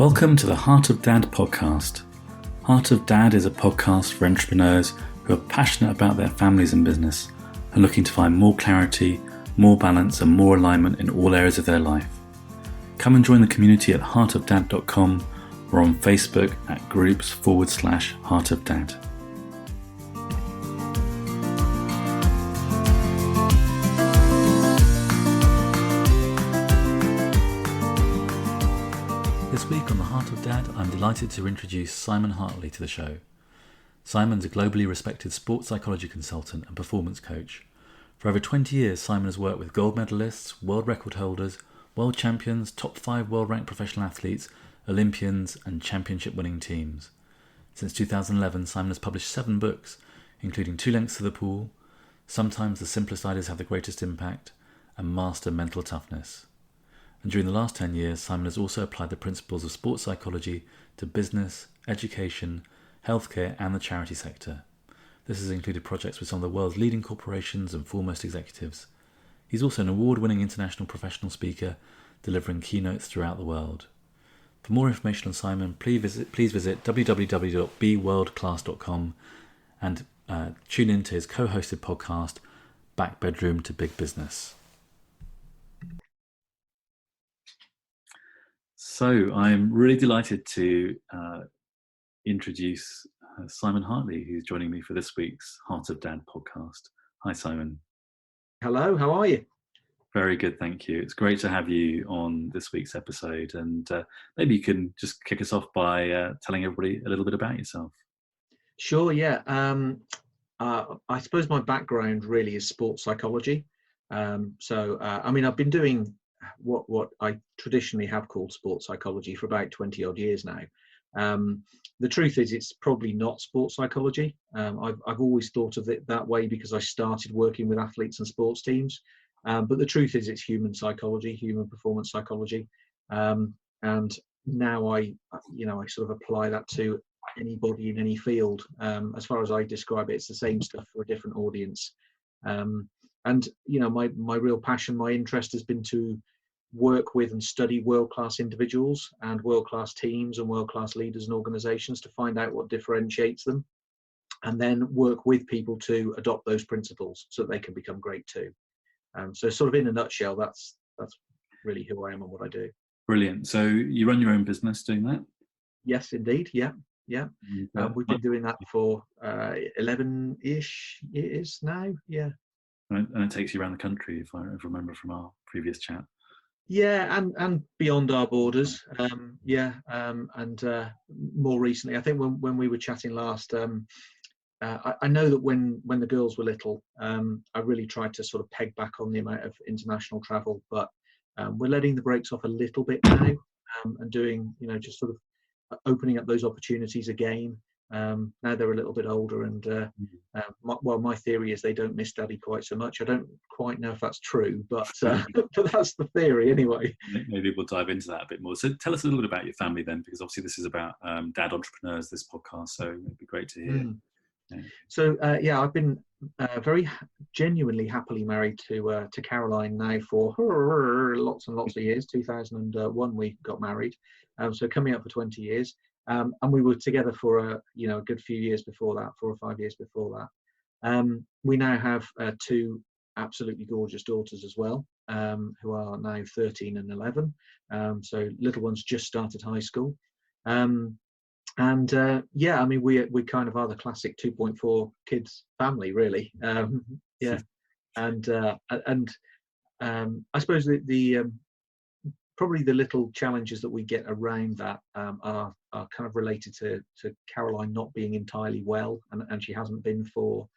Welcome to the Heart of Dad podcast. Heart of Dad is a podcast for entrepreneurs who are passionate about their families and business and looking to find more clarity, more balance and more alignment in all areas of their life. Come and join the community at heartofdad.com or on Facebook at groups/Heart of Dad. This week on the Heart of Dad, I'm delighted to introduce Simon Hartley to the show. Simon's a globally respected sports psychology consultant and performance coach. For over 20 years, Simon has worked with gold medalists, world record holders, world champions, top 5 world-ranked professional athletes, Olympians and championship-winning teams. Since 2011, Simon has published 7 books, including Two Lengths to the Pool, Sometimes the Simplest Ideas Have the Greatest Impact, and Master Mental Toughness. And during the last 10 years, Simon has also applied the principles of sports psychology to business, education, healthcare and the charity sector. This has included projects with some of the world's leading corporations and foremost executives. He's also an award-winning international professional speaker, delivering keynotes throughout the world. For more information on Simon, please visit www.beworldclass.com and tune in to his co-hosted podcast, Back Bedroom to Big Business. So I'm really delighted to introduce Simon Hartley, who's joining me for this week's Heart of Dad podcast. Hi, Simon. Hello, how are you? Very good, thank you. It's great to have you on this week's episode. And maybe you can just kick us off by telling everybody a little bit about yourself. Sure, yeah. I suppose my background really is sports psychology. I've been doing what I traditionally have called sports psychology for about 20 odd years now. The truth is it's probably not sports psychology. I've always thought of it that way because I started working with athletes and sports teams. But the truth is it's human psychology, human performance psychology. And now I sort of apply that to anybody in any field. As far as I describe it, it's the same stuff for a different audience. My real passion, my interest has been to work with and study world-class individuals and world-class teams and world-class leaders and organizations to find out what differentiates them, and then work with people to adopt those principles so that they can become great too. So sort of in a nutshell, that's really who I am and what I do. Brilliant. So you run your own business doing that? Yes, indeed. Yeah. We've been doing that for 11-ish years now. Yeah. And it takes you around the country, if I remember from our previous chat. Yeah, and beyond our borders. More recently, I think when we were chatting last, I know that when the girls were little, I really tried to sort of peg back on the amount of international travel, but we're letting the brakes off a little bit now, and doing, just sort of opening up those opportunities again. Now they're a little bit older, and my theory is they don't miss daddy quite so much. I don't quite know if that's true, but that's the theory anyway. Maybe we'll dive into that a bit more. So tell us a little bit about your family then, because obviously this is about dad entrepreneurs, this podcast, so it'd be great to hear. Yeah. So I've been very genuinely happily married to Caroline now for lots and lots of years. 2001 we got married, so coming up for 20 years. And we were together for a good few years before that, 4 or 5 years before that. We now have 2 absolutely gorgeous daughters as well, who are now 13 and 11. So little ones just started high school. We kind of are the classic 2.4 kids family, really. I suppose the probably the little challenges that we get around that are kind of related to Caroline not being entirely well, and she hasn't been for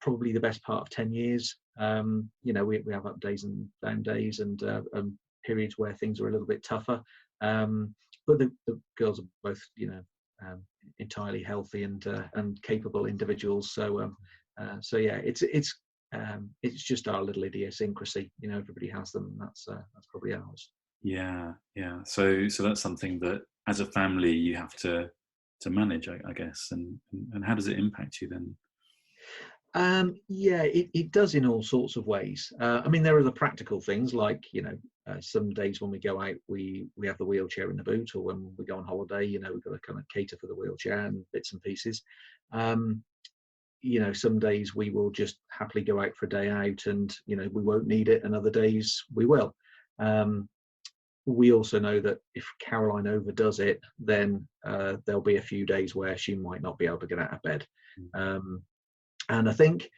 probably the best part of 10 years. We have up days and down days, and periods where things are a little bit tougher. But the girls are both, entirely healthy and capable individuals. So it's just our little idiosyncrasy. Everybody has them. And that's probably ours. Yeah. So that's something that, as a family, you have to manage, I guess. And how does it impact you then? It does in all sorts of ways. There are the practical things like, some days when we go out, we have the wheelchair in the boot, or when we go on holiday, we've got to kind of cater for the wheelchair and bits and pieces. Some days we will just happily go out for a day out, and we won't need it, and other days we will. We also know that if Caroline overdoes it, then there'll be a few days where she might not be able to get out of bed. And I think,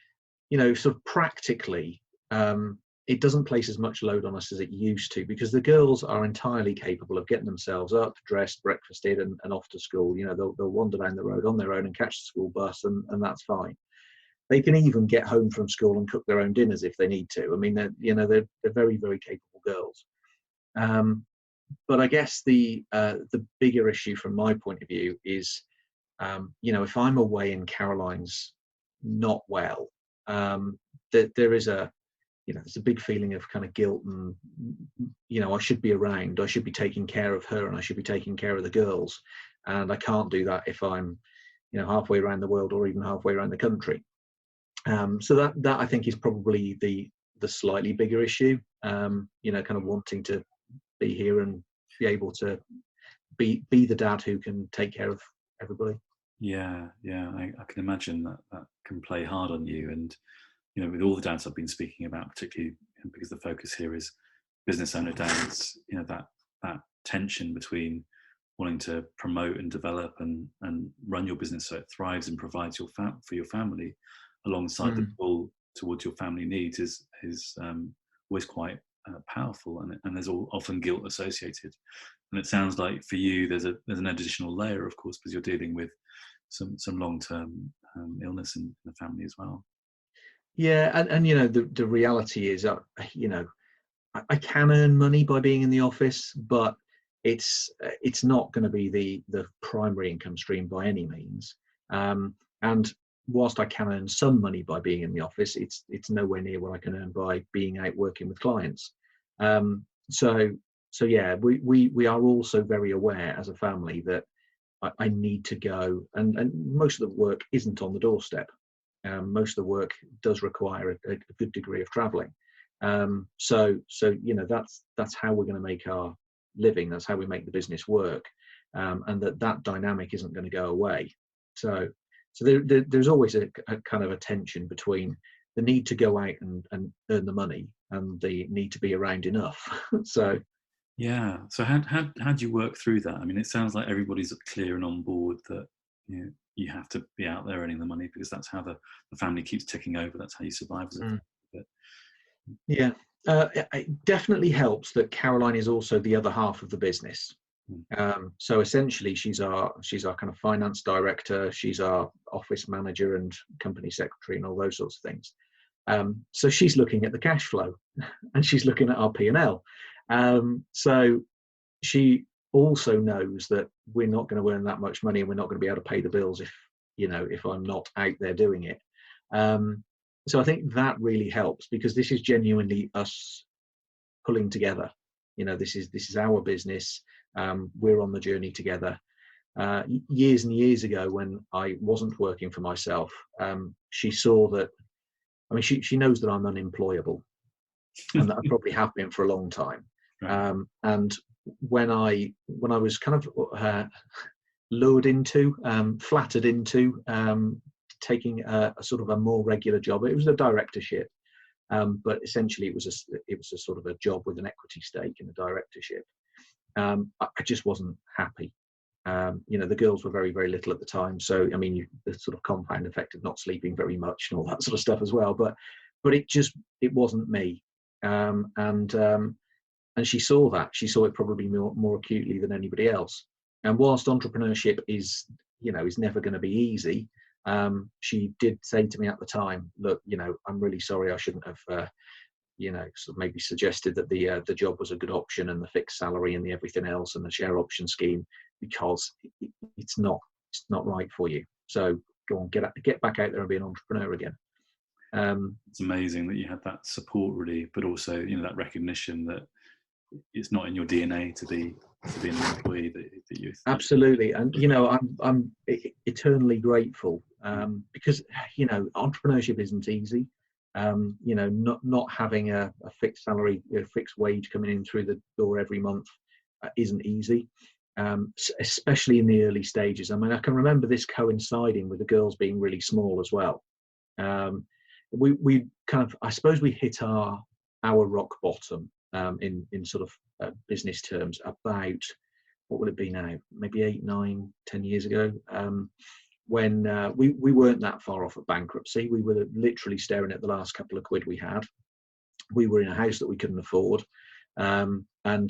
sort of practically, it doesn't place as much load on us as it used to, because the girls are entirely capable of getting themselves up, dressed, breakfasted, and off to school. They'll wander down the road on their own and catch the school bus, and that's fine. They can even get home from school and cook their own dinners if they need to. I mean, they're very, very capable girls. But I guess the bigger issue from my point of view is, if I'm away and Caroline's not well, that there is there's a big feeling of kind of guilt, and I should be around, I should be taking care of her, and I should be taking care of the girls, and I can't do that if I'm halfway around the world, or even halfway around the country. So that I think is probably the slightly bigger issue, kind of wanting to be here and be able to be the dad who can take care of everybody. I can imagine that can play hard on you. And with all the dads I've been speaking about, particularly because the focus here is business owner dads, that tension between wanting to promote and develop and run your business so it thrives and provides for your family, alongside the pull towards your family needs is always quite powerful, and there's often guilt associated. And it sounds like for you there's an additional layer, of course, because you're dealing with some long-term illness in the family as well. Yeah, and the reality is, I can earn money by being in the office, but it's not going to be the primary income stream by any means. And whilst I can earn some money by being in the office, it's nowhere near what I can earn by being out working with clients. So yeah, we are also very aware as a family that I need to go, and most of the work isn't on the doorstep. Most of the work does require a good degree of traveling. So that's how we're going to make our living. That's how we make the business work, and that dynamic isn't going to go away. So there's always a kind of a tension between the need to go out and earn the money and the need to be around enough. So how do you work through that? I mean, it sounds like everybody's clear and on board that you have to be out there earning the money, because that's how the family keeps ticking over. That's how you survive as a family. Yeah, it definitely helps that Caroline is also the other half of the business. So essentially, she's our kind of finance director. She's our office manager and company secretary and all those sorts of things. So she's looking at the cash flow, and she's looking at our P&L. So she also knows that we're not going to earn that much money, and we're not going to be able to pay the bills if I'm not out there doing it. So I think that really helps, because this is genuinely us pulling together. This is our business. We're on the journey together. Years and years ago, when I wasn't working for myself, she saw that. I mean, she knows that I'm unemployable, and that I probably have been for a long time. Right. And when I was kind of lured into, flattered into taking a sort of a more regular job, it was a directorship, but essentially it was a sort of a job with an equity stake in a directorship. I just wasn't happy. The girls were very, very little at the time, so I mean, the sort of compound effect of not sleeping very much and all that sort of stuff as well. But it wasn't me, and she saw that. She saw it probably more acutely than anybody else. And whilst entrepreneurship is never going to be easy, she did say to me at the time, look, I'm really sorry, I shouldn't have sort of maybe suggested that the job was a good option, and the fixed salary and the everything else and the share option scheme, because it's not right for you. So go on, get back out there and be an entrepreneur again. It's amazing that you had that support, really, but also that recognition that it's not in your DNA to be an employee. That you absolutely, and I'm eternally grateful, because entrepreneurship isn't easy. Not having a fixed salary, a fixed wage coming in through the door every month isn't easy, especially in the early stages. I mean, I can remember this coinciding with the girls being really small as well. We kind of, I suppose, we hit our rock bottom in sort of business terms about, what would it be now? Maybe 8, 9, 10 years ago. When we weren't that far off at bankruptcy. We were literally staring at the last couple of quid we had. We were in a house that we couldn't afford, and I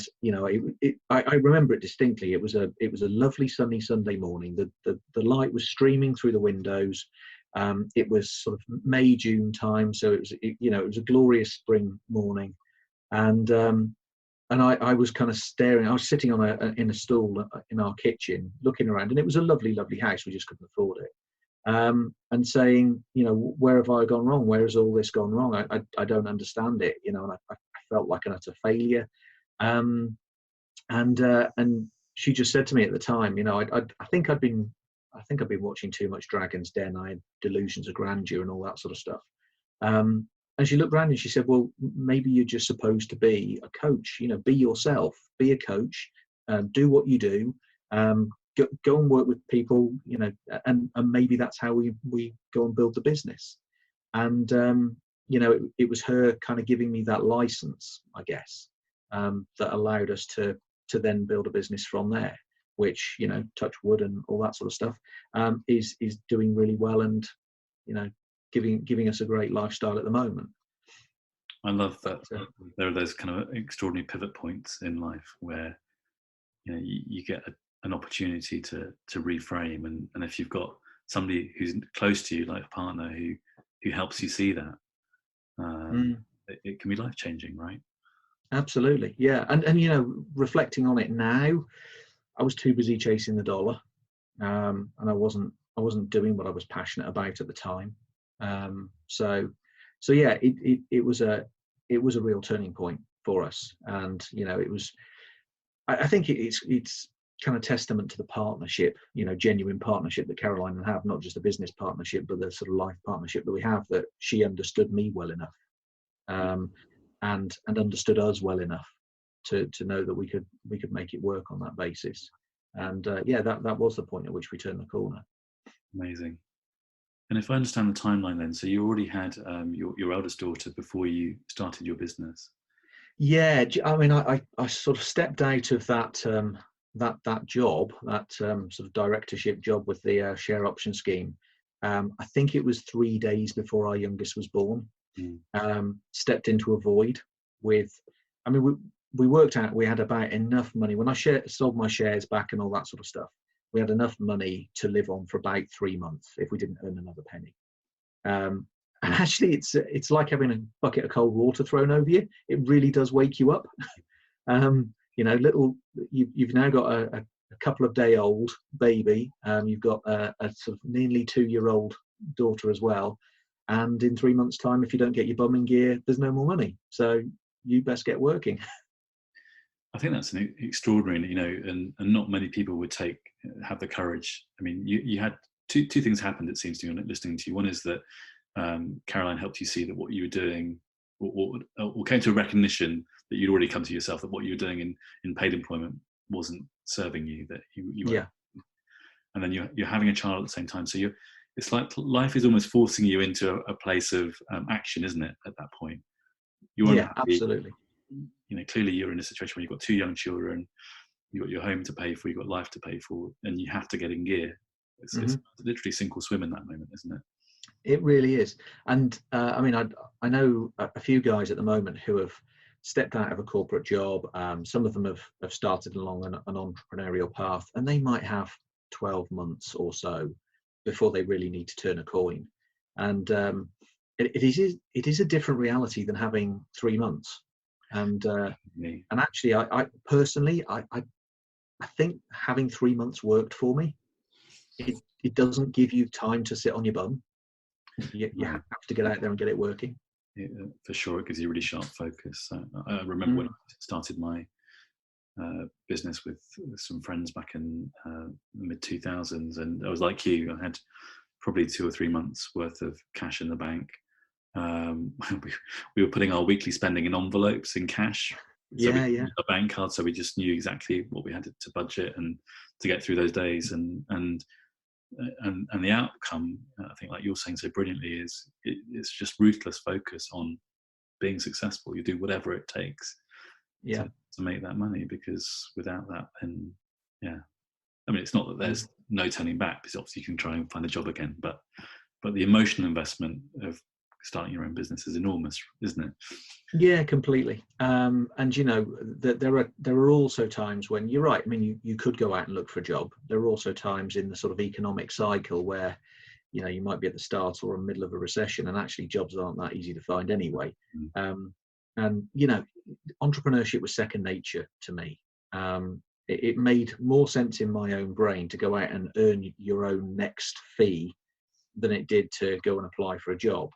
remember it distinctly. It was a lovely sunny Sunday morning. The light was streaming through the windows. It was sort of May, June time, so it was a glorious spring morning, and I was kind of staring. I was sitting in a stool in our kitchen, looking around, and it was a lovely, lovely house. We just couldn't afford it. And saying, where have I gone wrong? Where has all this gone wrong? I don't understand it. And I felt like an utter failure. And she just said to me at the time, I think I'd been watching too much Dragon's Den. I had delusions of grandeur and all that sort of stuff. And she looked around and she said, well, maybe you're just supposed to be a coach, be yourself, be a coach, do what you do, go and work with people, and maybe that's how we go and build the business. And, it was her kind of giving me that license, I guess, that allowed us to then build a business from there, which, touch wood and all that sort of stuff, is doing really well and, giving us a great lifestyle at the moment. I love that there are those kind of extraordinary pivot points in life where you get an opportunity to reframe, and if you've got somebody who's close to you, like a partner who helps you see that, it can be life-changing, right? Absolutely, yeah. And reflecting on it now, I was too busy chasing the dollar, and I wasn't doing what I was passionate about at the time. So yeah, it was a real turning point for us, and it was. I think it's kind of testament to the partnership, genuine partnership that Caroline and I have, not just a business partnership, but the sort of life partnership that we have. That she understood me well enough, and understood us well enough to know that we could make it work on that basis. And that was the point at which we turned the corner. Amazing. And if I understand the timeline then, so you already had your eldest daughter before you started your business. Yeah, I mean, I sort of stepped out of that job, that sort of directorship job with the share option scheme. I think it was 3 days before our youngest was born. Stepped into a void with, I mean, we worked out we had about enough money. When I sold my shares back and all that sort of stuff, we had enough money to live on for about 3 months if we didn't earn another penny. And actually, it's like having a bucket of cold water thrown over you. It really does wake you up. You've now got a couple of day old baby. You've got a sort of nearly 2-year-old daughter as well. And in 3 months' time, if you don't get your bum in gear, there's no more money. So you best get working. I think that's an extraordinary, and not many people would have the courage. I mean, you had two things happened, it seems to me, listening to you. One is that Caroline helped you see that what you were doing, or came to a recognition that you'd already come to yourself, that what you were doing in paid employment wasn't serving you, that you were. Yeah. And then you're having a child at the same time. So it's like life is almost forcing you into a place of action, isn't it, at that point? Absolutely. Clearly you're in a situation where you've got 2 young children, you've got your home to pay for, you've got life to pay for, and you have to get in gear. It's literally sink or swim in that moment, isn't it? It really is. And I mean, I know a few guys at the moment who have stepped out of a corporate job. Some of them have started along an entrepreneurial path, and they might have 12 months or so before they really need to turn a coin. And it is a different reality than having 3 months. And actually, I personally, I think having 3 months worked for me. It doesn't give you time to sit on your bum. You have to get out there and get it working. Yeah, for sure, it gives you really sharp focus. I remember when I started my business with some friends back in the mid-2000s, and I was like you. I had probably 2 or 3 months worth of cash in the bank, we, we were putting our weekly spending in envelopes in cash. So we Yeah. used our bank card, so we just knew exactly what we had to budget and to get through those days. And the outcome, I think, like you're saying so brilliantly, is it's just ruthless focus on being successful. You do whatever it takes Yeah. to make that money, because without that, then I mean, it's not that there's no turning back, because obviously you can try and find a job again, but the emotional investment of starting your own business is enormous, isn't it? Yeah, completely. And there are also times when you're right. I mean, you could go out and look for a job. There are also times in the sort of economic cycle where you might be at the start or in the middle of a recession, and actually jobs aren't that easy to find anyway. And entrepreneurship was second nature to me. It made more sense in my own brain to go out and earn your own next fee than it did to go and apply for a job.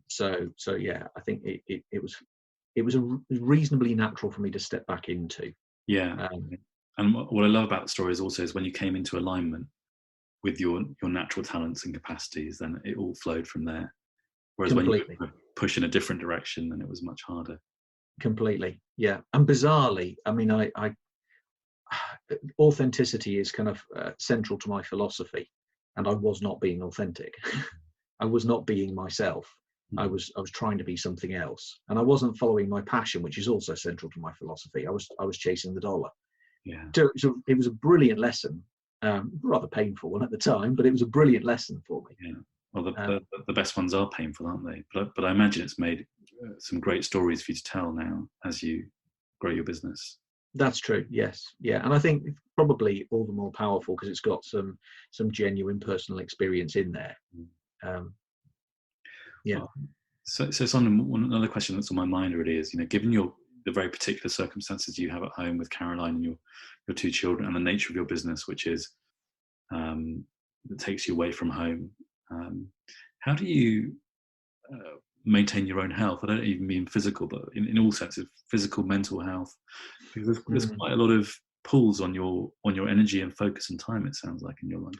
So yeah, I think it was reasonably natural for me to step back into. And what I love about the story is when you came into alignment with your natural talents and capacities, then it all flowed from there. Whereas Completely. when you push in a different direction, then it was much harder. Completely, yeah. And bizarrely, I mean, I authenticity is kind of central to my philosophy, and I was not being authentic. I was not being myself. I was trying to be something else, and I wasn't following my passion, which is also central to my philosophy. I was chasing the dollar. So it was a brilliant lesson, rather painful one at the time, but it was a brilliant lesson for me. Yeah. Well, the best ones are painful, aren't they? But I imagine it's made some great stories for you to tell now as you grow your business. That's true. Yes. Yeah. And I think probably all the more powerful because it's got some genuine personal experience in there. Yeah. Well, so Simon, another question that's on my mind really is, given the very particular circumstances you have at home with Caroline and your two children, and the nature of your business, which is that takes you away from home, how do you maintain your own health? I don't even mean physical, but in all senses, physical, mental health, because there's quite a lot of pulls on your energy and focus and time, it sounds like, in your life.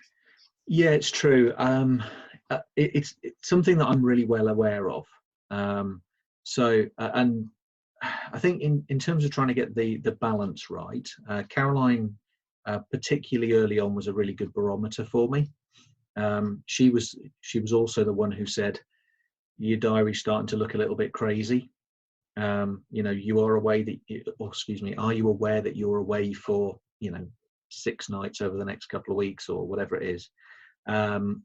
Yeah, it's true. It's something that I'm really well aware of. And I think in terms of trying to get the balance right, Caroline, particularly early on, was a really good barometer for me. She was also the one who said, your diary's starting to look a little bit crazy. You are away are you aware that you're away for 6 nights over the next couple of weeks or whatever it is? And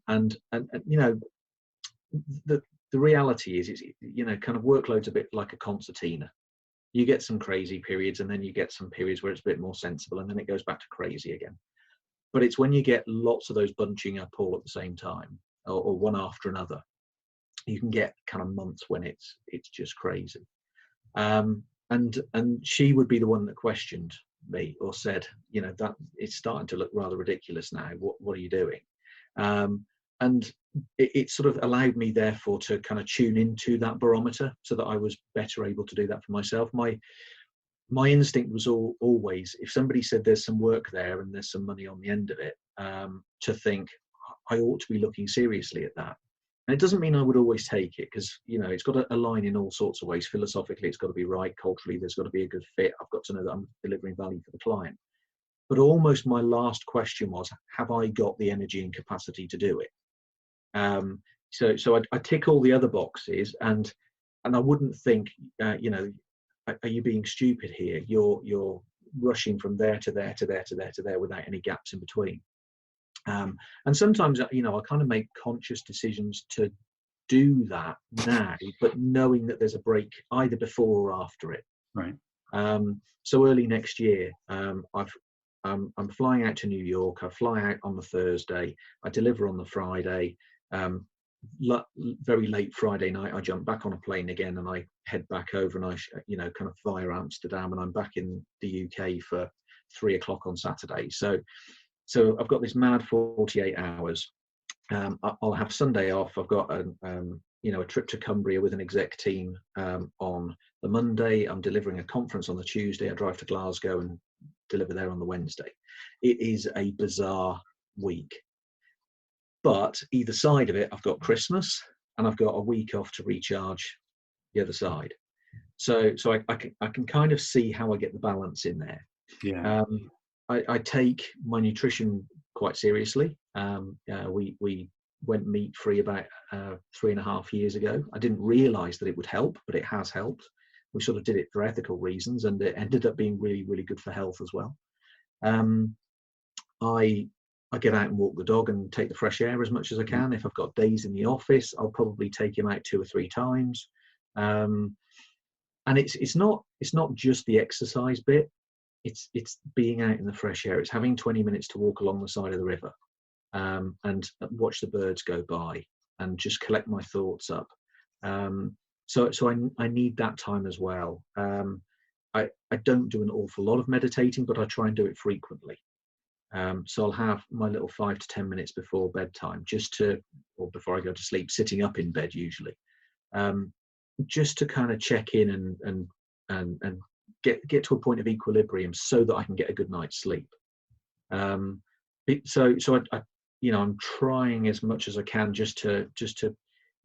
the reality is, it's kind of workload's a bit like a concertina. You get some crazy periods, and then you get some periods where it's a bit more sensible, and then it goes back to crazy again. But it's when you get lots of those bunching up all at the same time, or one after another, you can get kind of months when it's just crazy. And she would be the one that questioned me or said, that it's starting to look rather ridiculous now. What are you doing? And it sort of allowed me, therefore, to kind of tune into that barometer so that I was better able to do that for myself. My instinct was always, if somebody said there's some work there and there's some money on the end of it, to think I ought to be looking seriously at that. And it doesn't mean I would always take it, because it's got to align in all sorts of ways. Philosophically, it's got to be right. Culturally, there's got to be a good fit. I've got to know that I'm delivering value for the client. But almost my last question was, have I got the energy and capacity to do it? So I tick all the other boxes, and I wouldn't think, are you being stupid here? You're rushing from there to there to there to there to there without any gaps in between. And sometimes, I kind of make conscious decisions to do that now, but knowing that there's a break either before or after it. Right. So early next year, I'm flying out to New York. I fly out on the Thursday. I deliver on the Friday. Very late Friday night, I jump back on a plane again, and I head back over, and I, kind of via Amsterdam, and I'm back in the UK for 3 o'clock on Saturday. So I've got this mad 48 hours. I'll have Sunday off. I've got a trip to Cumbria with an exec team on the Monday. I'm delivering a conference on the Tuesday. I drive to Glasgow and deliver there on the Wednesday. It is a bizarre week. But either side of it, I've got Christmas, and I've got a week off to recharge the other side. So I can kind of see how I get the balance in there. Yeah. I take my nutrition quite seriously. We went meat free about 3.5 years ago. I didn't realize that it would help, but it has helped. We sort of did it for ethical reasons, and it ended up being really, really good for health as well. I get out and walk the dog and take the fresh air as much as I can. If I've got days in the office, I'll probably take him out 2 or 3 times. And it's not just the exercise bit. It's being out in the fresh air. It's having 20 minutes to walk along the side of the river and watch the birds go by and just collect my thoughts up. So I need that time as well. I don't do an awful lot of meditating, but I try and do it frequently. So I'll have my little 5 to 10 minutes before bedtime, or before I go to sleep, sitting up in bed usually, just to kind of check in and get to a point of equilibrium so that I can get a good night's sleep. So I'm trying as much as I can just to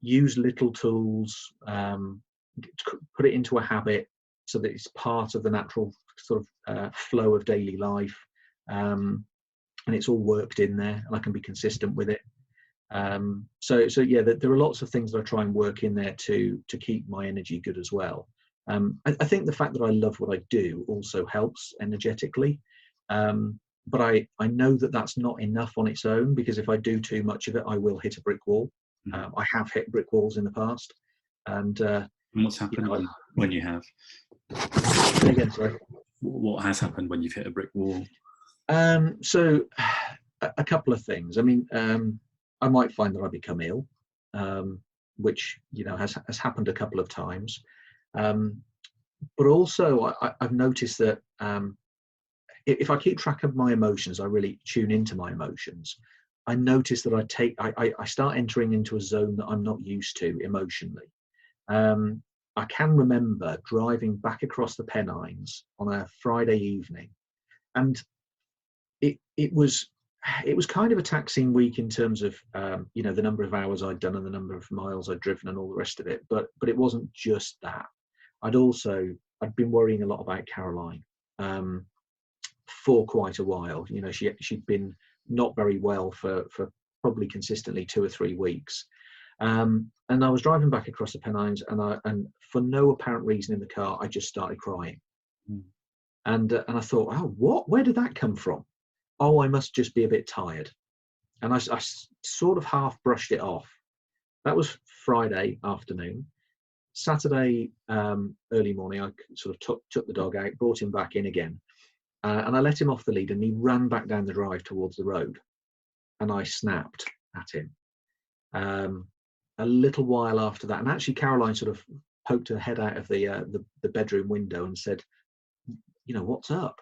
use little tools, put it into a habit so that it's part of the natural sort of flow of daily life. And it's all worked in there, and I can be consistent with it. So yeah, there are lots of things that I try and work in there to keep my energy good as well. I think the fact that I love what I do also helps energetically. But I know that that's not enough on its own, because if I do too much of it, I will hit a brick wall. I have hit brick walls in the past. And what's happened when you have? Again, sorry. What has happened when you've hit a brick wall? So a couple of things. I mean, I might find that I become ill, which has happened a couple of times. But also I've noticed that if I keep track of my emotions, I really tune into my emotions. I notice that I start entering into a zone that I'm not used to emotionally. I can remember driving back across the Pennines on a Friday evening, and it was kind of a taxing week in terms of the number of hours I'd done and the number of miles I'd driven and all the rest of it. But it wasn't just that. I'd been worrying a lot about Caroline for quite a while. She'd been not very well for probably consistently 2 or 3 weeks. And I was driving back across the Pennines, and for no apparent reason in the car, I just started crying. And I thought, oh, what? Where did that come from? Oh, I must just be a bit tired. And I sort of half brushed it off. That was Friday afternoon. Saturday early morning, I sort of took the dog out, brought him back in again. And I let him off the lead, and he ran back down the drive towards the road. And I snapped at him. A little while after that, and actually Caroline sort of poked her head out of the bedroom window and said, what's up?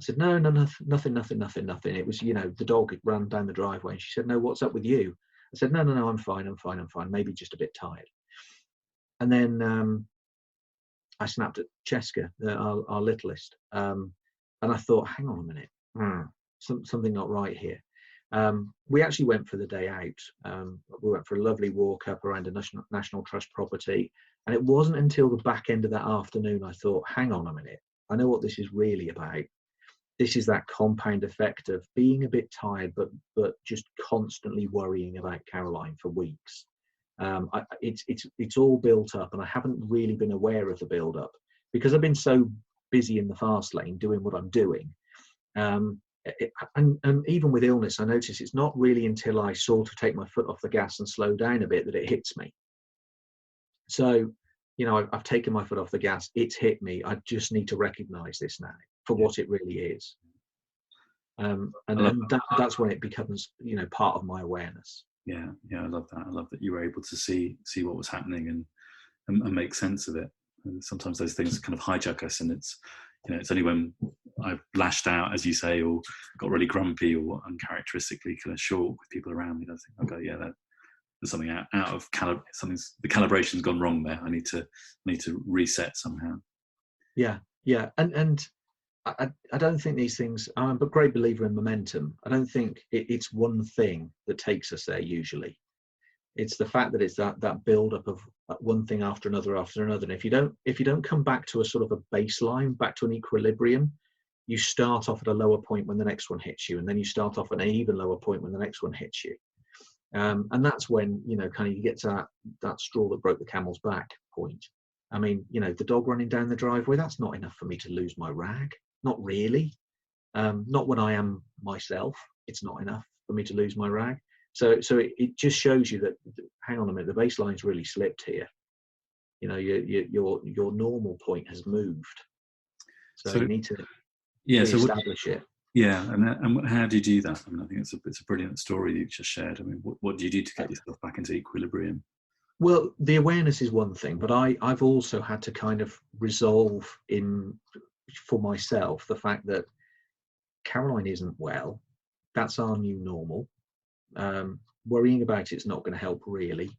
I said, no, nothing. It was, the dog had ran down the driveway. And she said, no, what's up with you? I said, no, I'm fine. Maybe just a bit tired. And then I snapped at Cheska, our littlest. And I thought, hang on a minute, something not right here. We actually went for the day out. We went for a lovely walk up around a National Trust property. And it wasn't until the back end of that afternoon I thought, hang on a minute, I know what this is really about. This is that compound effect of being a bit tired, but just constantly worrying about Caroline for weeks. It's all built up, and I haven't really been aware of the build up because I've been so busy in the fast lane doing what I'm doing. And even with illness, I notice it's not really until I sort of take my foot off the gas and slow down a bit that it hits me. So, I've taken my foot off the gas. It's hit me. I just need to recognize this now for what it really is. And that's when it becomes, part of my awareness. Yeah, I love that. I love that you were able to see what was happening and make sense of it. And sometimes those things kind of hijack us, and it's only when I've lashed out, as you say, or got really grumpy or uncharacteristically kind of short with people around me, I think, okay, yeah, there's something out of the calibration's gone wrong there. I need to reset somehow. Yeah. And I don't think these things. I'm a great believer in momentum. I don't think it's one thing that takes us there usually. It's the fact that it's that build up of one thing after another after another. And if you don't come back to a sort of a baseline, back to an equilibrium, you start off at a lower point when the next one hits you, and then you start off at an even lower point when the next one hits you. And that's when, kind of you get to that straw that broke the camel's back point. I mean, the dog running down the driveway, that's not enough for me to lose my rag. Not really. Not when I am myself. It's not enough for me to lose my rag. So it just shows you that, hang on a minute, the baseline's really slipped here. Your normal point has moved. So you need to establish it. Yeah, and how do you do that? I mean, I think it's a brilliant story you just shared. I mean, what do you do to get yourself back into equilibrium? Well, the awareness is one thing, but I've also had to kind of resolve for myself the fact that Caroline isn't well. That's our new normal. Worrying about it's not going to help really.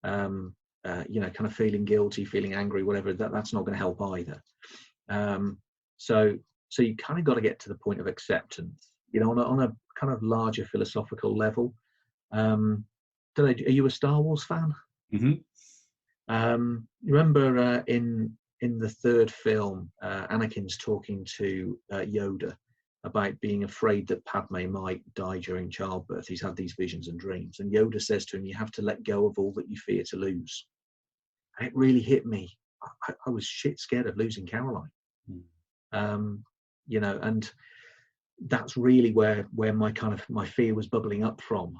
Kind of feeling guilty, feeling angry, whatever, that's not going to help either. So you kind of got to get to the point of acceptance, on a kind of larger philosophical level. Are you a Star Wars fan? Mm-hmm. Remember in the third film, Anakin's talking to Yoda about being afraid that Padme might die during childbirth. He's had these visions and dreams, and Yoda says to him, "You have to let go of all that you fear to lose." And it really hit me. I was shit scared of losing Caroline. And that's really where my fear was bubbling up from.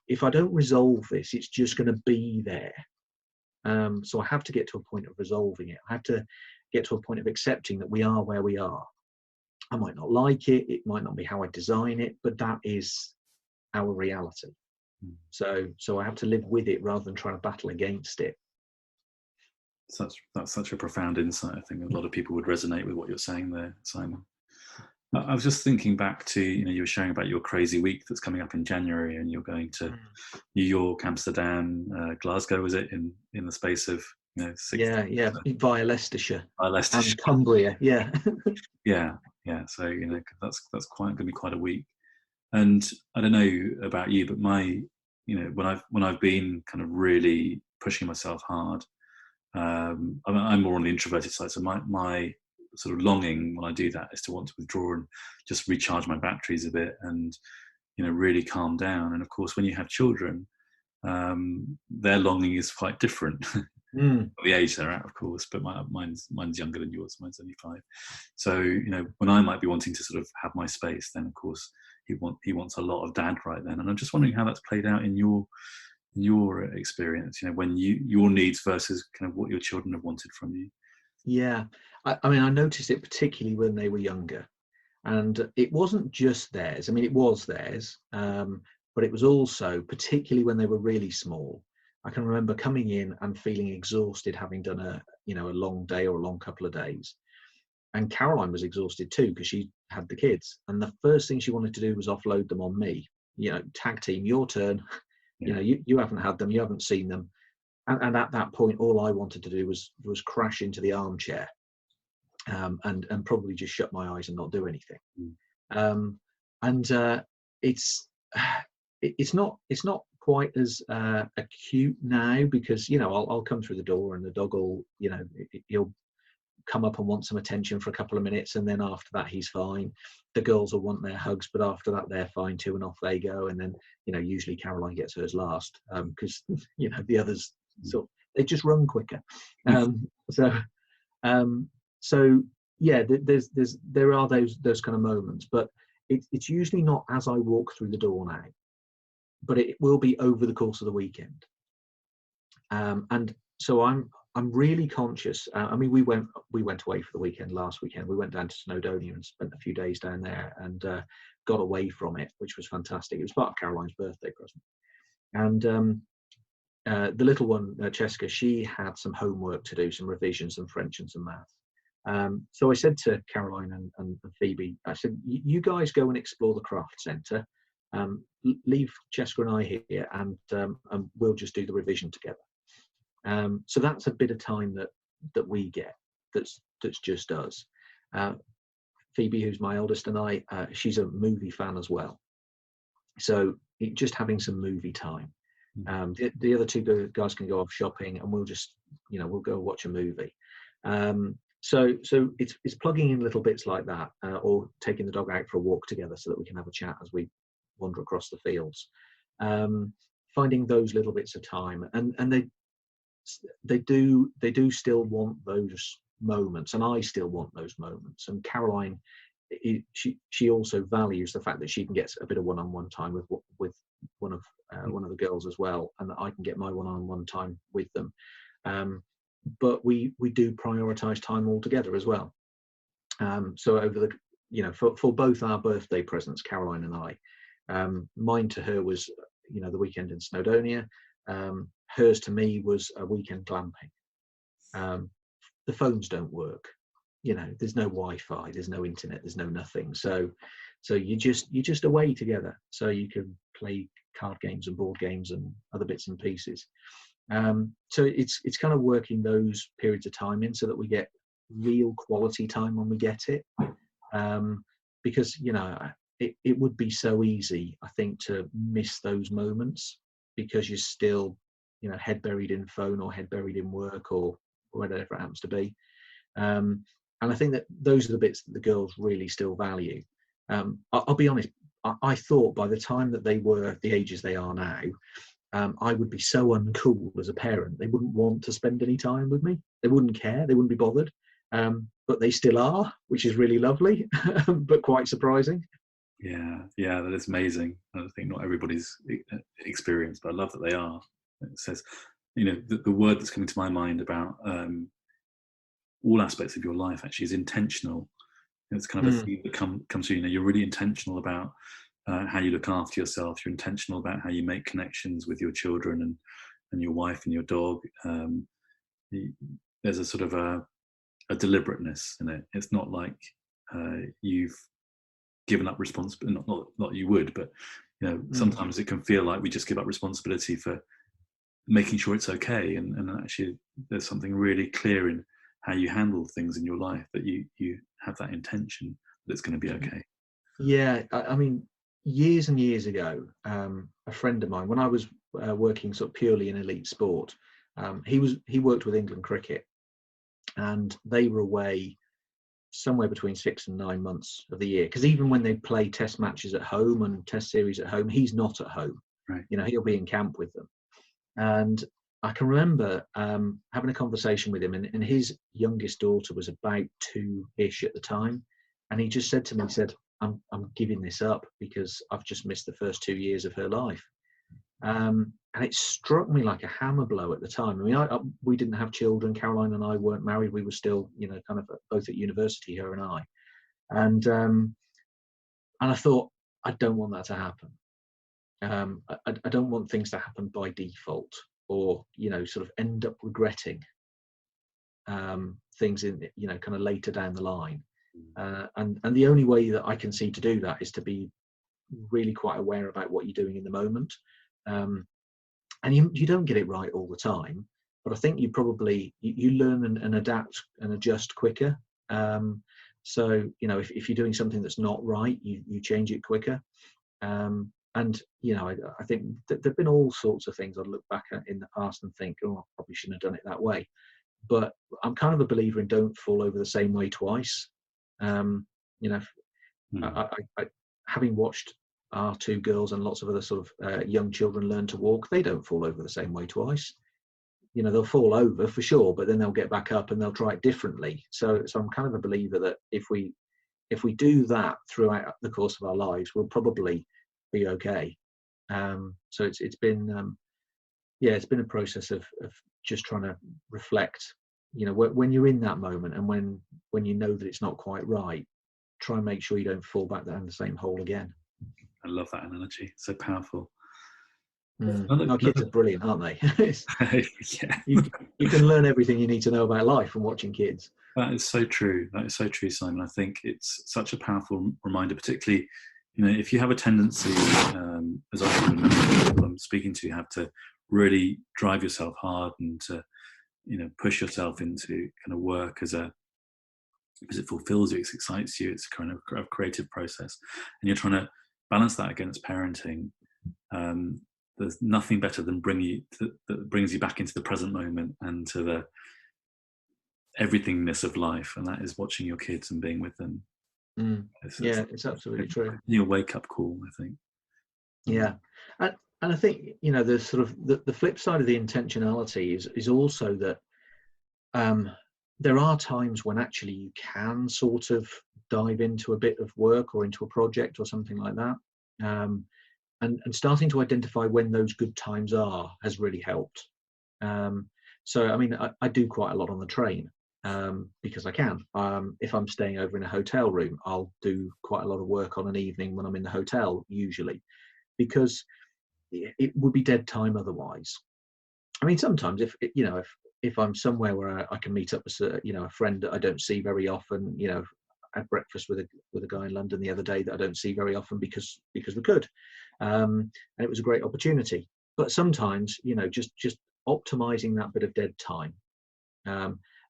If I don't resolve this, it's just going to be there. So I have to get to a point of resolving it. I have to get to a point of accepting that we are where we are. I might not like it. It might not be how I design it, but that is our reality. So I have to live with it rather than trying to battle against it. That's such a profound insight. I think a lot of people would resonate with what you're saying there, Simon. I was just thinking back to, you were sharing about your crazy week that's coming up in January, and you're going to New York, Amsterdam, Glasgow, is it, in the space of 6 yeah, via Leicestershire. And Cumbria, yeah. yeah. So that's going to be quite a week. And I don't know about you, but when I've been kind of really pushing myself hard, I'm more on the introverted side. So my sort of longing when I do that is to want to withdraw and just recharge my batteries a bit and really calm down. And of course, when you have children, their longing is quite different. The age they're at, of course, but mine's younger than yours. Mine's only 5. So when I might be wanting to sort of have my space, then of course he wants a lot of dad right then. And I'm just wondering how that's played out in your experience. When your needs versus kind of what your children have wanted from you. Yeah, I mean, I noticed it particularly when they were younger, and it wasn't just theirs. I mean, it was theirs, but it was also particularly when they were really small. I can remember coming in and feeling exhausted, having done a long day or a long couple of days. And Caroline was exhausted too because she had the kids. And the first thing she wanted to do was offload them on me. Tag team, your turn. Yeah. You haven't had them, you haven't seen them. And at that point, all I wanted to do was crash into the armchair, and probably just shut my eyes and not do anything. It's not quite as acute now because I'll come through the door and the dog will he'll come up and want some attention for a couple of minutes, and then after that he's fine. The girls will want their hugs, but after that they're fine too, and off they go. And then usually Caroline gets hers last because the others they just run quicker. So yeah, there are those kind of moments, but it's usually not as I walk through the door now, but it will be over the course of the weekend. And so I'm really conscious. I mean, we went away for the weekend last weekend. We went down to Snowdonia and spent a few days down there and got away from it, which was fantastic. It was part of Caroline's birthday present. And the little one, Cheska, she had some homework to do, some revisions, some French and some math. So I said to Caroline and Phoebe, I said, you guys go and explore the craft centre. Leave Cheska and I here, and we'll just do the revision together. So that's a bit of time that we get. That's just us. Phoebe, who's my eldest, and I, she's a movie fan as well. So just having some movie time. The other two guys can go off shopping, and we'll just, we'll go watch a movie. So it's plugging in little bits like that, or taking the dog out for a walk together so that we can have a chat as we wander across the fields. Finding those little bits of time, and they do still want those moments, and I still want those moments. And Caroline, she also values the fact that she can get a bit of one-on-one time with one of the girls as well, and that I can get my one-on-one time with them. But we do prioritize time all together as well. So over the, for both our birthday presents, Caroline and I, mine to her was, the weekend in Snowdonia. Hers to me was a weekend glamping. The phones don't work. There's no Wi-Fi, there's no internet, there's no nothing. So you're just away together. So you can play card games and board games and other bits and pieces. So it's kind of working those periods of time in so that we get real quality time when we get it. Because it would be so easy, I think, to miss those moments because you're still head buried in phone or head buried in work or whatever it happens to be. And I think that those are the bits that the girls really still value. I'll be honest, I thought by the time that they were the ages they are now, I would be so uncool as a parent. They wouldn't want to spend any time with me. They wouldn't care. They wouldn't be bothered. But they still are, which is really lovely, but quite surprising. Yeah, that is amazing. I think not everybody's experienced, but I love that they are. It says, the word that's coming to my mind about all aspects of your life actually is intentional. It's kind of a theme that comes through. You're really intentional about how you look after yourself. You're intentional about how you make connections with your children and your wife and your dog. There's a sort of a deliberateness in it. It's not like you've given up responsibility. Not you would, but sometimes it can feel like we just give up responsibility for making sure it's okay. And actually, there's something really clear in how you handle things in your life, that you have that intention that it's going to be okay. Yeah, I mean, years and years ago, a friend of mine, when I was working sort of purely in elite sport, he worked with England cricket, and they were away somewhere between 6 and 9 months of the year, because even when they play test matches at home and test series at home, he's not at home. Right. He'll be in camp with them. And I can remember having a conversation with him, and his youngest daughter was about 2-ish at the time, and he just said to me, he said, I'm giving this up because I've just missed the first 2 years of her life. And it struck me like a hammer blow at the time. I mean, we didn't have children. Caroline and I weren't married. We were still, kind of both at university, her and I. And I thought, I don't want that to happen. I don't want things to happen by default, or sort of end up regretting things in kind of later down the line. And the only way that I can see to do that is to be really quite aware about what you're doing in the moment. And you don't get it right all the time, but I think you probably you learn and adapt and adjust quicker. So if you're doing something that's not right, you change it quicker. And I think that there've been all sorts of things I'd look back at in the past and think, oh, I probably shouldn't have done it that way. But I'm kind of a believer in don't fall over the same way twice. I having watched our two girls and lots of other sort of young children learn to walk, they don't fall over the same way twice. They'll fall over for sure, but then they'll get back up and they'll try it differently. So I'm kind of a believer that if we do that throughout the course of our lives, we'll probably be okay. So it's been it's been a process of just trying to reflect. When you're in that moment, and when you know that it's not quite right, try and make sure you don't fall back down the same hole again. I love that analogy. So powerful. Our kids are brilliant, aren't they? Yeah. You can learn everything you need to know about life from watching kids. That is so true. That is so true, Simon. I think it's such a powerful reminder, particularly, if you have a tendency, as I remember people I'm speaking to, have to really drive yourself hard and to, push yourself into kind of work because it fulfills you, it excites you, it's kind of a creative process, and you're trying to balance that against parenting. there's nothing better than that brings you back into the present moment and to the everythingness of life, and that is watching your kids and being with them. It's absolutely true. Your wake-up call, I think. Yeah, and I think, you know, the sort of the flip side of the intentionality is also that there are times when actually you can sort of dive into a bit of work or into a project or something like that, and starting to identify when those good times are has really helped. So I mean, I do quite a lot on the train, because I can. If I'm staying over in a hotel room, I'll do quite a lot of work on an evening when I'm in the hotel, usually, because it would be dead time otherwise. I mean, sometimes if I'm somewhere where I can meet up with a friend that I don't see very often, you know, I had breakfast with a guy in London the other day that I don't see very often because we could, and it was a great opportunity. But sometimes, you know, just optimizing that bit of dead time.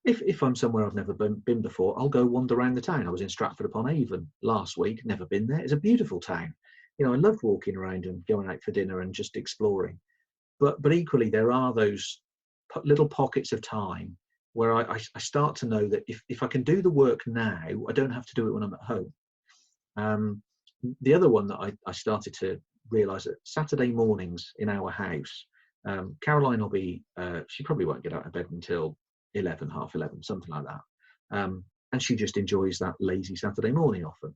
If I'm somewhere I've never been before, I'll go wander around the town. I was in Stratford upon Avon last week, never been there. It's a beautiful town. You know, I love walking around and going out for dinner and just exploring. But equally, there are those little pockets of time where I start to know that if I can do the work now, I don't have to do it when I'm at home. The other one that I started to realise that Saturday mornings in our house, Caroline will be, she probably won't get out of bed until 11, half 11, something like that. And she just enjoys that lazy Saturday morning often.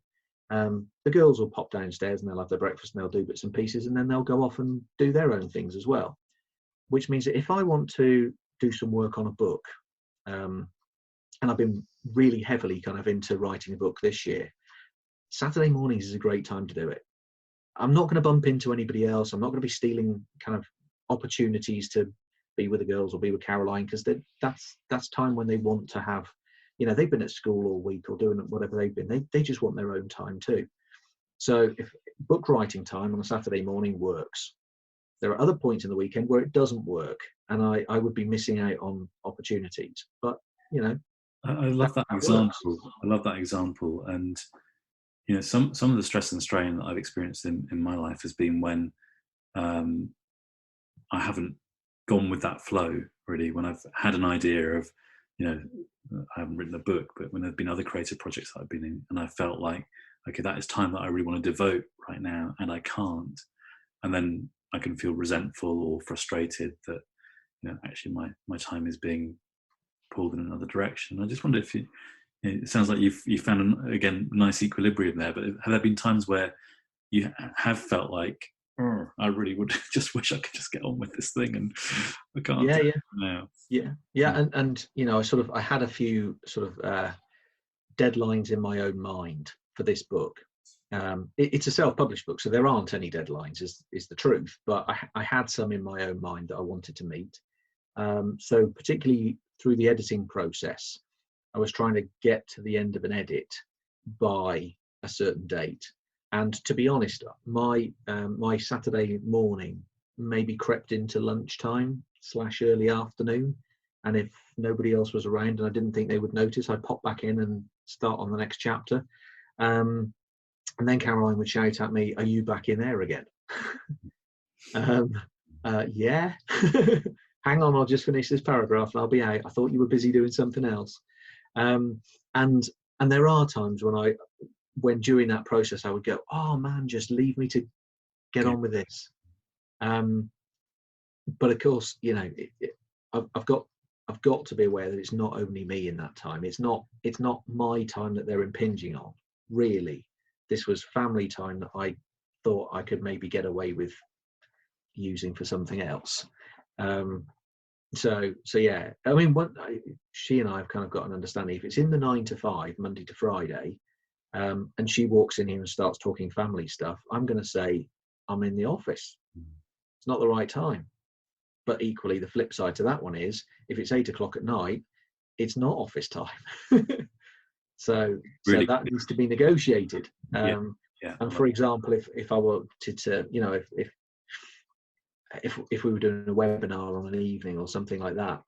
The girls will pop downstairs and they'll have their breakfast and they'll do bits and pieces, and then they'll go off and do their own things as well. Which means that if I want to do some work on a book, and I've been really heavily kind of into writing a book this year, Saturday mornings is a great time to do it. I'm not going to bump into anybody else. I'm not going to be stealing kind of opportunities to be with the girls or be with Caroline, because that's time when they want to have, you know, they've been at school all week or doing whatever they've been. They just want their own time too. So if book writing time on a Saturday morning works, there are other points in the weekend where it doesn't work, and I would be missing out on opportunities. But, you know, I love that example. I love that example. And, you know, some of the stress and strain that I've experienced in my life has been when I haven't gone with that flow, really, when I've had an idea of, you know, I haven't written a book, but when there've been other creative projects that I've been in, and I felt like, okay, that is time that I really want to devote right now, and I can't. And then I can feel resentful or frustrated that, you know, actually my time is being pulled in another direction. I just wonder if it sounds like you found, again, nice equilibrium there, but have there been times where you have felt like, oh, I really would just wish I could just get on with this thing, and I can't do it now? And you know, I had a few sort of deadlines in my own mind for this book. It's a self-published book, so there aren't any deadlines, is the truth, but I had some in my own mind that I wanted to meet. So particularly through the editing process, I was trying to get to the end of an edit by a certain date. And to be honest, my Saturday morning maybe crept into lunchtime / early afternoon. And if nobody else was around and I didn't think they would notice, I'd pop back in and start on the next chapter. And then Caroline would shout at me, "Are you back in there again?" Yeah. Hang on, I'll just finish this paragraph and I'll be out. I thought you were busy doing something else. And there are times when during that process I would go, "Oh man, just leave me to get on with this." But of course, you know, I've got to be aware that it's not only me in that time. It's not my time that they're impinging on. Really, this was family time that I thought I could maybe get away with using for something else. So yeah, I mean, she and I have kind of got an understanding. If it's in the 9 to 5, Monday to Friday, and she walks in here and starts talking family stuff, I'm going to say I'm in the office. It's not the right time. But equally, the flip side to that one is if it's 8 o'clock at night, it's not office time. So that needs to be negotiated. And for example, if I wanted to, you know, if we were doing a webinar on an evening or something like that,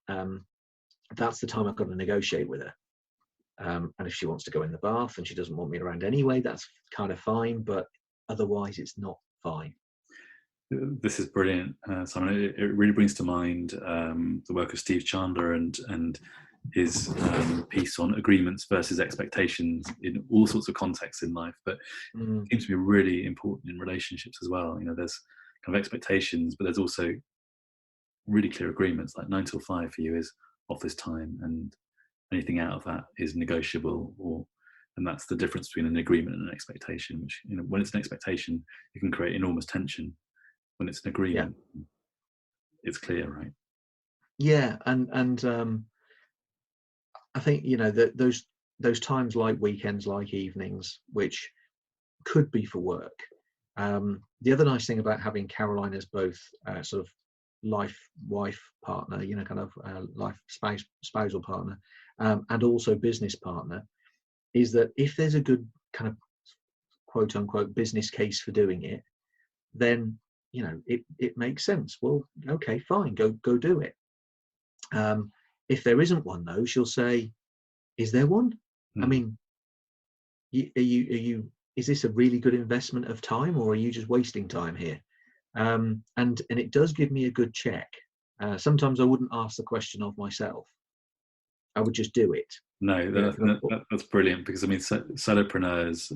that's the time I've got to negotiate with her. And if she wants to go in the bath and she doesn't want me around anyway, that's kind of fine. But otherwise, it's not fine. This is brilliant, Simon. It really brings to mind the work of Steve Chandler and his piece on agreements versus expectations in all sorts of contexts in life, but it seems to be really important in relationships as well. There's kind of expectations, but there's also really clear agreements, like 9 till 5 for you is office time, and anything out of that is negotiable, and that's the difference between an agreement and an expectation, which, when it's an expectation, it can create enormous tension. When it's an agreement, it's clear, right? Yeah, and I think that those times, like weekends, like evenings, which could be for work. The other nice thing about having Caroline as both sort of life wife partner, kind of life spousal partner, and also business partner, is that if there's a good kind of quote unquote business case for doing it, then it makes sense. Well, okay, fine, go do it. If there isn't one, though, she'll say, is there one? I mean, are you is this a really good investment of time, or are you just wasting time here? And it does give me a good check. Sometimes I wouldn't ask the question of myself. I would just do it. No, that's brilliant, because I mean, solopreneurs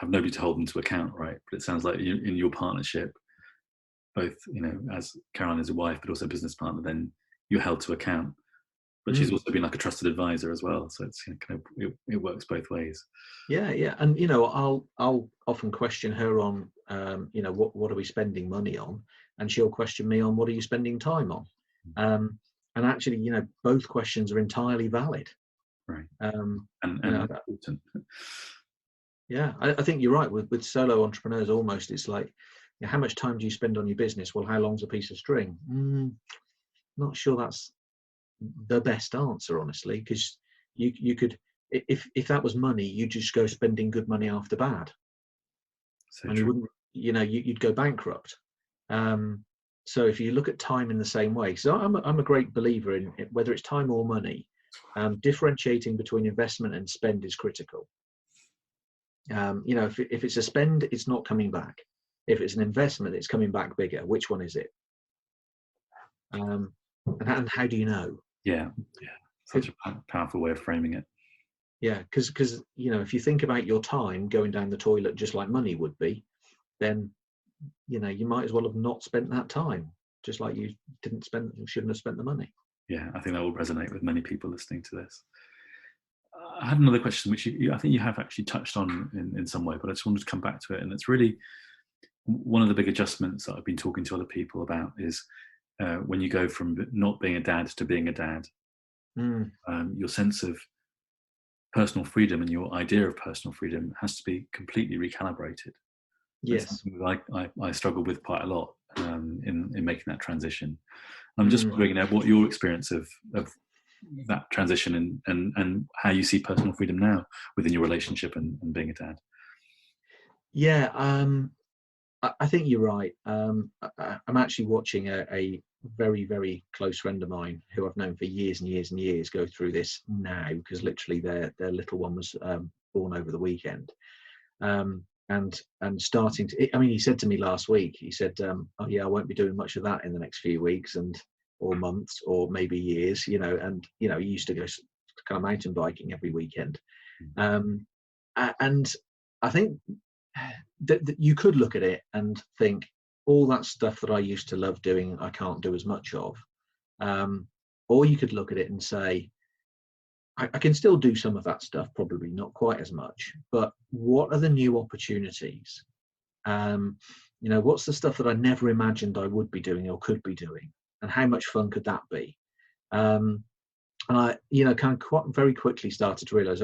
have nobody to hold them to account, right? But it sounds like in your partnership, both, as Caroline is a wife, but also a business partner, then you're held to account. But she's also been like a trusted advisor as well, so it's kind of it works both ways. Yeah, and I'll often question her on what are we spending money on, and she'll question me on what are you spending time on, and actually both questions are entirely valid, right? And important. Yeah, I think you're right with solo entrepreneurs. Almost, it's like, how much time do you spend on your business? Well, how long's a piece of string? Not sure that's the best answer, honestly, because you could, if that was money, you'd just go spending good money after bad, and you wouldn't, you'd go bankrupt. So if you look at time in the same way, so I'm a great believer in whether it's time or money, differentiating between investment and spend is critical. If it's a spend, it's not coming back. If it's an investment, it's coming back bigger. Which one is it? And how do you know? Yeah, such a powerful way of framing it. Yeah, because if you think about your time going down the toilet just like money would be, then you might as well have not spent that time, just like you shouldn't have spent the money. Yeah, I think that will resonate with many people listening to this. I had another question, which I think you have actually touched on in some way, but I just wanted to come back to it. And it's really one of the big adjustments that I've been talking to other people about is when you go from not being a dad to being a dad, your sense of personal freedom and your idea of personal freedom has to be completely recalibrated. Yes. That's something that I struggle with quite a lot in making that transition. I'm just wondering what your experience of that transition and how you see personal freedom now within your relationship and being a dad. Yeah, I think you're right. I'm actually watching a very, very close friend of mine who I've known for years and years and years go through this now, because literally their little one was born over the weekend. And starting to, he said to me last week, he said, oh yeah, I won't be doing much of that in the next few weeks or months or maybe years, and he used to go kind of mountain biking every weekend. And I think that you could look at it and think, all that stuff that I used to love doing, I can't do as much of. Or you could look at it and say, I can still do some of that stuff, probably not quite as much, but what are the new opportunities? What's the stuff that I never imagined I would be doing or could be doing? And how much fun could that be? And I, kind of quite very quickly started to realize,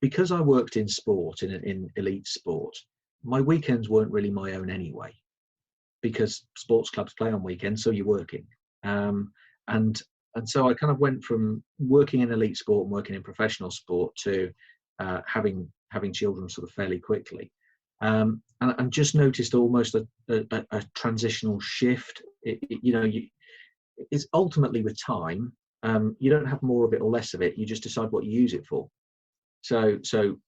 because I worked in sport, in elite sport, my weekends weren't really my own anyway, because sports clubs play on weekends, so you're working. And so I kind of went from working in elite sport and working in professional sport to having children sort of fairly quickly. And just noticed almost a transitional shift. It's ultimately with time, you don't have more of it or less of it. You just decide what you use it for. So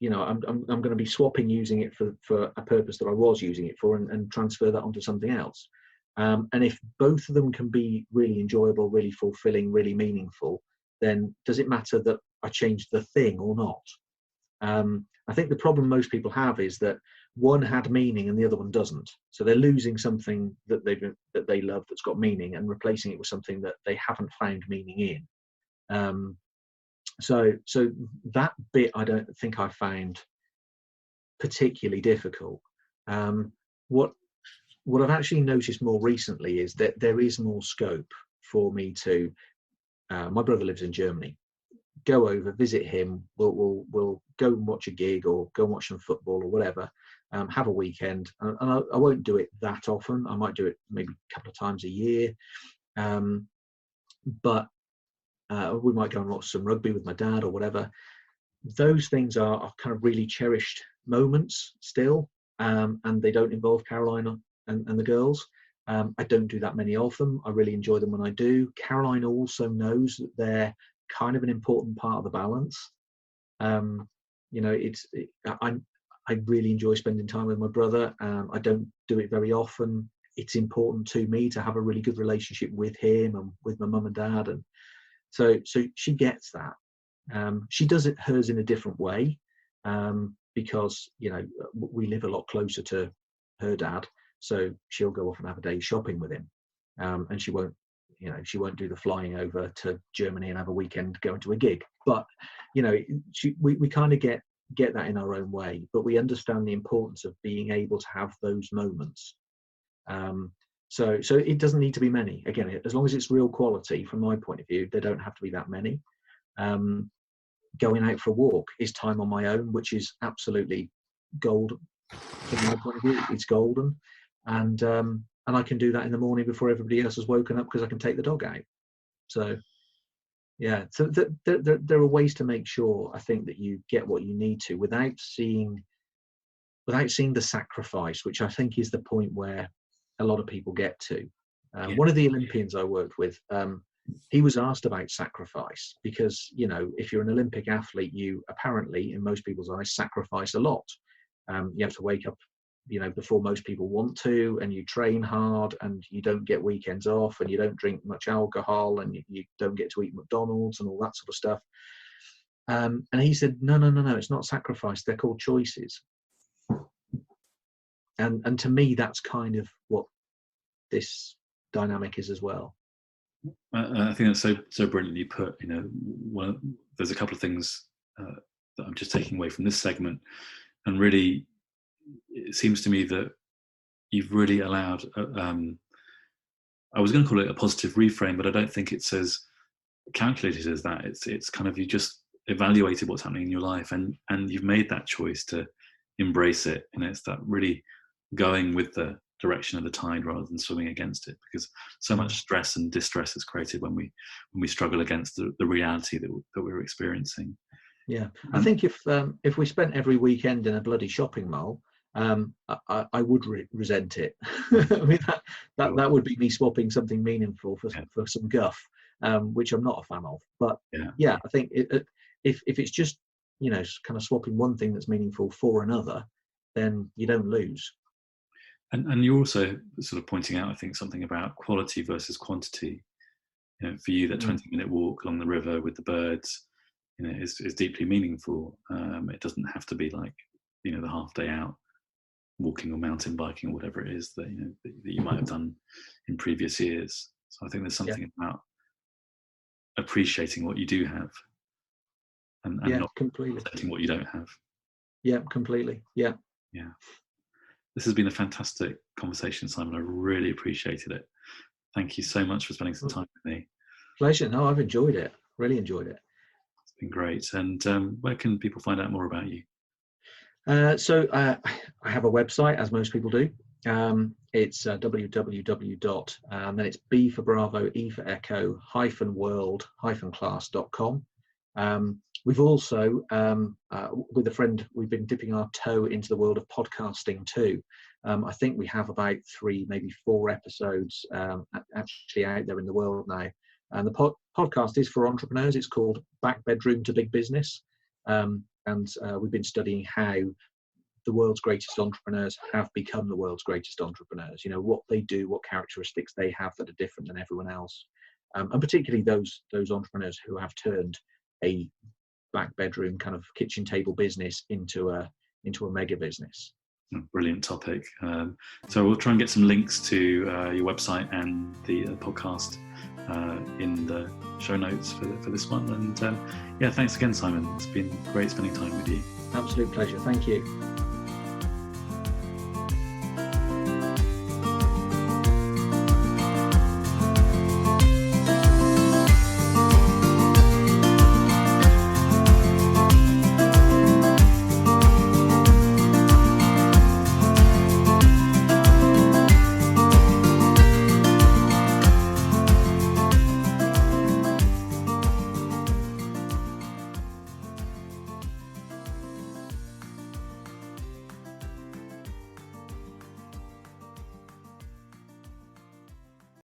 I'm going to be swapping using it for a purpose that I was using it for, and transfer that onto something else. And if both of them can be really enjoyable, really fulfilling, really meaningful, then does it matter that I changed the thing or not? I think the problem most people have is that one had meaning and the other one doesn't. So they're losing something that they love that's got meaning, and replacing it with something that they haven't found meaning in. So that bit I don't think I found particularly difficult. What I've actually noticed more recently is that there is more scope for me to. My brother lives in Germany. Go over, visit him. We'll go and watch a gig, or go and watch some football, or whatever. Have a weekend, and I won't do it that often. I might do it maybe a couple of times a year, but we might go and watch some rugby with my dad or whatever. Those things are kind of really cherished moments still, and they don't involve Caroline and the girls. I don't do that many of them. I really enjoy them when I do. Caroline also knows that they're kind of an important part of the balance. I really enjoy spending time with my brother. I don't do it very often. It's important to me to have a really good relationship with him and with my mum and dad, and so she gets that. She does it hers in a different way, because we live a lot closer to her dad, so she'll go off and have a day shopping with him, and she won't do the flying over to Germany and have a weekend going to a gig. But we kind of get that in our own way, but we understand the importance of being able to have those moments. So it doesn't need to be many. Again, as long as it's real quality, from my point of view, there don't have to be that many. Going out for a walk is time on my own, which is absolutely gold. From my point of view, it's golden, and I can do that in the morning before everybody else has woken up, because I can take the dog out. So yeah, so there are ways to make sure, I think, that you get what you need to without seeing the sacrifice, which I think is the point where a lot of people get to. One of the Olympians I worked with, he was asked about sacrifice, because if you're an Olympic athlete, you apparently, in most people's eyes, sacrifice a lot. You have to wake up before most people want to, and you train hard, and you don't get weekends off, and you don't drink much alcohol, and you don't get to eat McDonald's and all that sort of stuff. And he said, no, it's not sacrifice, they're called choices. And to me, that's kind of what this dynamic is as well. I think that's so brilliantly put. There's a couple of things that I'm just taking away from this segment, and really, it seems to me that you've really allowed. I was going to call it a positive reframe, but I don't think it's as calculated as that. It's kind of, you just evaluated what's happening in your life, and you've made that choice to embrace it. And it's that really going with the direction of the tide rather than swimming against it, because so much stress and distress is created when we struggle against the reality that we're experiencing. Yeah, I think if we spent every weekend in a bloody shopping mall, I would resent it. I mean, that would be me swapping something meaningful for some guff, which I'm not a fan of. But yeah, I think if it's just kind of swapping one thing that's meaningful for another, then you don't lose. And you're also sort of pointing out, I think, something about quality versus quantity. For you, that 20-minute walk along the river with the birds, is deeply meaningful. It doesn't have to be like, the half day out walking or mountain biking or whatever it is that you might have done in previous years. So I think there's something about appreciating what you do have, and not completely accepting what you don't have. Yeah, completely. Yeah. This has been a fantastic conversation, Simon. I really appreciated it. Thank you so much for spending some time with me. Pleasure. No, I've enjoyed it. Really enjoyed it. It's been great. And where can people find out more about you? So I have a website, as most people do. It's www. Then it's B for Bravo, E for Echo, -world-class.com. We've also, with a friend, we've been dipping our toe into the world of podcasting too. I think we have about 3, maybe 4 episodes actually out there in the world now. And the podcast is for entrepreneurs. It's called Back Bedroom to Big Business. and we've been studying how the world's greatest entrepreneurs have become the world's greatest entrepreneurs. You know, what they do, what characteristics they have that are different than everyone else, and particularly those entrepreneurs who have turned a back bedroom kind of kitchen table business into a mega business. Brilliant topic. So we'll try and get some links to your website and the podcast in the show notes for this one. And yeah, thanks again, Simon. It's been great spending time with you. Absolute pleasure. Thank you.